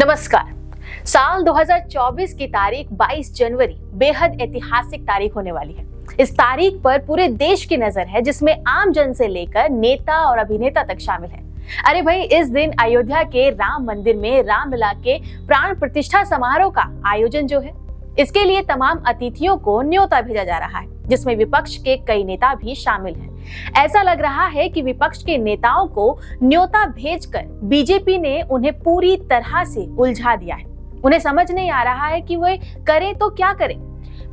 नमस्कार। साल 2024 की तारीख 22 जनवरी बेहद ऐतिहासिक तारीख होने वाली है। इस तारीख पर पूरे देश की नजर है, जिसमें आम जन से लेकर नेता और अभिनेता तक शामिल है। अरे भाई, इस दिन अयोध्या के राम मंदिर में रामलला के प्राण प्रतिष्ठा समारोह का आयोजन जो है, इसके लिए तमाम अतिथियों को न्योता भेजा जा रहा है, जिसमें विपक्ष के कई नेता भी शामिल हैं। ऐसा लग रहा है कि विपक्ष के नेताओं को न्योता भेजकर बीजेपी ने उन्हें पूरी तरह से उलझा दिया है। उन्हें समझ नहीं आ रहा है कि वे करें तो क्या करें।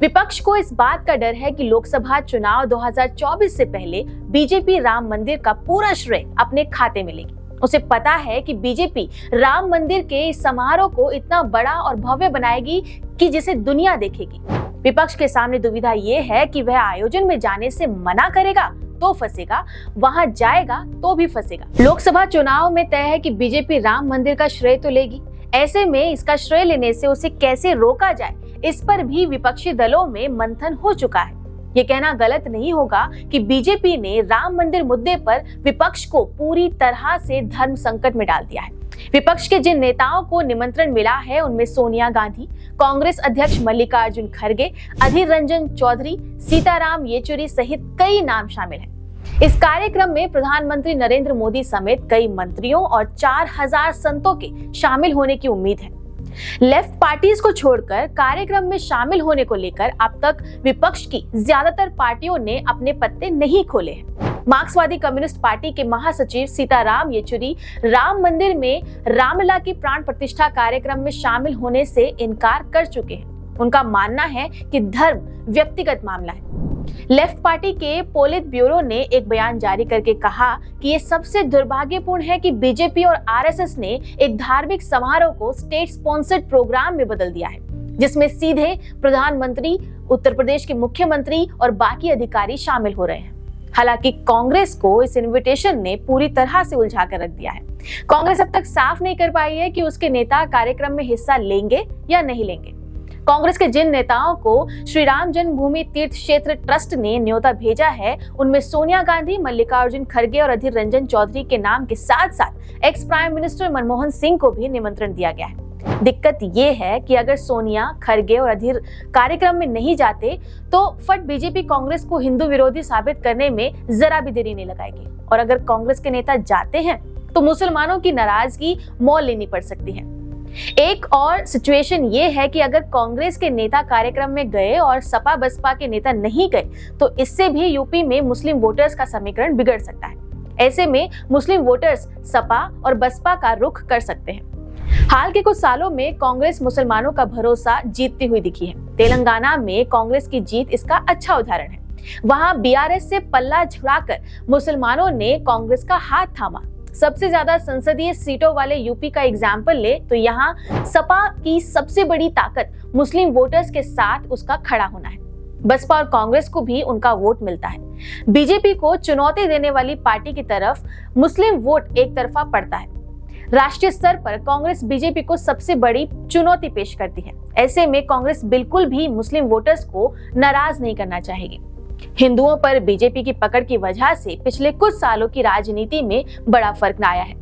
विपक्ष को इस बात का डर है कि लोकसभा चुनाव 2024 से पहले बीजेपी राम मंदिर का पूरा श्रेय अपने खाते में लेगी। उसे पता है कि बीजेपी राम मंदिर के इस समारोह को इतना बड़ा और भव्य बनाएगी कि जिसे दुनिया देखेगी। विपक्ष के सामने दुविधा ये है कि वह आयोजन में जाने से मना करेगा तो फंसेगा, वहां जाएगा तो भी फंसेगा। लोकसभा चुनाव में तय है कि बीजेपी राम मंदिर का श्रेय तो लेगी। ऐसे में इसका श्रेय लेने से उसे कैसे रोका जाए, इस पर भी विपक्षी दलों में मंथन हो चुका है। ये कहना गलत नहीं होगा कि बीजेपी ने राम मंदिर मुद्दे पर विपक्ष को पूरी तरह से धर्म संकट में डाल दिया है। विपक्ष के जिन नेताओं को निमंत्रण मिला है, उनमें सोनिया गांधी, कांग्रेस अध्यक्ष मल्लिकार्जुन खड़गे, अधीर रंजन चौधरी, सीताराम येचुरी सहित कई नाम शामिल हैं। इस कार्यक्रम में प्रधानमंत्री नरेंद्र मोदी समेत कई मंत्रियों और 4000 संतों के शामिल होने की उम्मीद है। लेफ्ट पार्टीज को छोड़कर कार्यक्रम में शामिल होने को लेकर अब तक विपक्ष की ज्यादातर पार्टियों ने अपने पत्ते नहीं खोले हैं। मार्क्सवादी कम्युनिस्ट पार्टी के महासचिव सीताराम येचुरी राम मंदिर में रामलला की प्राण प्रतिष्ठा कार्यक्रम में शामिल होने से इनकार कर चुके हैं। उनका मानना है कि धर्म व्यक्तिगत मामला है। लेफ्ट पार्टी के पोलित ब्यूरो ने एक बयान जारी करके कहा कि ये सबसे दुर्भाग्यपूर्ण है कि बीजेपी और आरएसएस ने एक धार्मिक समारोह को स्टेट स्पॉन्सर्ड प्रोग्राम में बदल दिया है, जिसमें सीधे प्रधानमंत्री, उत्तर प्रदेश के मुख्यमंत्री और बाकी अधिकारी शामिल हो रहे हैं। हालांकि कांग्रेस को इस इनविटेशन ने पूरी तरह से उलझा कर रख दिया है। कांग्रेस अब तक साफ नहीं कर पाई है कि उसके नेता कार्यक्रम में हिस्सा लेंगे या नहीं लेंगे। कांग्रेस के जिन नेताओं को श्री राम जन्मभूमि तीर्थ क्षेत्र ट्रस्ट ने न्योता भेजा है, उनमें सोनिया गांधी, मल्लिकार्जुन खड़गे और अधीर रंजन चौधरी के नाम के साथ साथ ex prime minister Manmohan Singh को भी निमंत्रण दिया गया है। दिक्कत ये है कि अगर सोनिया, खड़गे और अधीर कार्यक्रम में नहीं जाते तो फट बीजेपी कांग्रेस को हिंदू विरोधी साबित करने में जरा भी देरी नहीं लगाएगी। और अगर कांग्रेस के नेता जाते हैं तो मुसलमानों की नाराजगी मोल लेनी पड़ सकती है। एक और सिचुएशन ये है कि अगर कांग्रेस के नेता कार्यक्रम में गए और सपा बसपा के नेता नहीं गए तो इससे भी यूपी में मुस्लिम वोटर्स का समीकरण बिगड़ सकता है। ऐसे में मुस्लिम वोटर्स सपा और बसपा का रुख कर सकते हैं। हाल के कुछ सालों में कांग्रेस मुसलमानों का भरोसा जीतती हुई दिखी है। तेलंगाना में कांग्रेस की जीत इसका अच्छा उदाहरण है। वहां बीआरएस से पल्ला झुकाकर मुसलमानों ने कांग्रेस का हाथ थामा। सबसे ज्यादा संसदीय सीटों वाले यूपी का एग्जाम्पल ले तो यहाँ सपा की सबसे बड़ी ताकत मुस्लिम वोटर्स के साथ उसका खड़ा होना है। बसपा और कांग्रेस को भी उनका वोट मिलता है। बीजेपी को चुनौती देने वाली पार्टी की तरफ मुस्लिम वोट एक तरफा पड़ता है। राष्ट्रीय स्तर पर कांग्रेस बीजेपी को सबसे बड़ी चुनौती पेश करती है। ऐसे में कांग्रेस बिल्कुल भी मुस्लिम वोटर्स को नाराज नहीं करना चाहेगी। हिंदुओं पर बीजेपी की पकड़ की वजह से पिछले कुछ सालों की राजनीति में बड़ा फर्क आया है।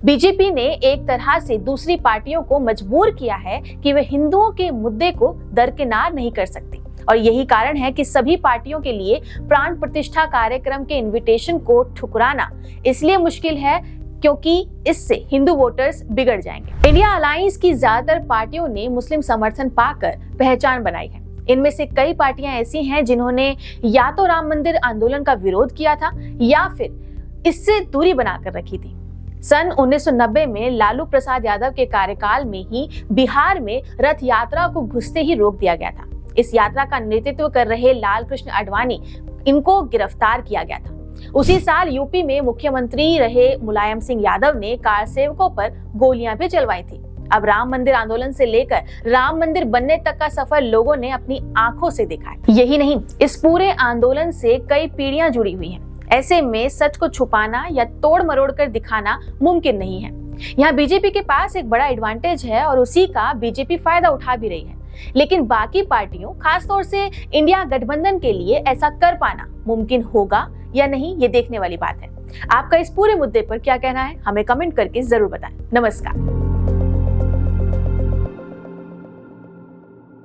बीजेपी ने एक तरह से दूसरी पार्टियों को मजबूर किया है कि वे हिंदुओं के मुद्दे को दरकिनार नहीं कर सकती, और यही कारण है कि सभी पार्टियों के लिए प्राण प्रतिष्ठा कार्यक्रम के इनविटेशन को ठुकराना इसलिए मुश्किल है क्योंकि इससे हिंदू वोटर्स बिगड़ जाएंगे। इंडिया अलायंस की ज्यादातर पार्टियों ने मुस्लिम समर्थन पाकर पहचान बनाई है। इनमें से कई पार्टियां ऐसी हैं जिन्होंने या तो राम मंदिर आंदोलन का विरोध किया था या फिर इससे दूरी बनाकर रखी थी। सन 1990 में लालू प्रसाद यादव के कार्यकाल में ही बिहार में रथ यात्रा को घुसते ही रोक दिया गया था। इस यात्रा का नेतृत्व कर रहे लाल कृष्ण आडवाणी, इनको गिरफ्तार किया गया था। उसी साल यूपी में मुख्यमंत्री रहे मुलायम सिंह यादव ने कार सेवकों पर गोलियां भी चलवाई थी। अब राम मंदिर आंदोलन से लेकर राम मंदिर बनने तक का सफर लोगों ने अपनी आंखों से देखा है। यही नहीं, इस पूरे आंदोलन से कई पीढ़ियां जुड़ी हुई हैं। ऐसे में सच को छुपाना या तोड़ मरोड़ कर दिखाना मुमकिन नहीं है। यहाँ बीजेपी के पास एक बड़ा एडवांटेज है और उसी का बीजेपी फायदा उठा भी रही है। लेकिन बाकी पार्टियों, खासतौर से इंडिया गठबंधन के लिए ऐसा कर पाना मुमकिन होगा या नहीं, ये देखने वाली बात है। आपका इस पूरे मुद्दे पर क्या कहना है, हमें कमेंट करके जरूर बताएं। नमस्कार।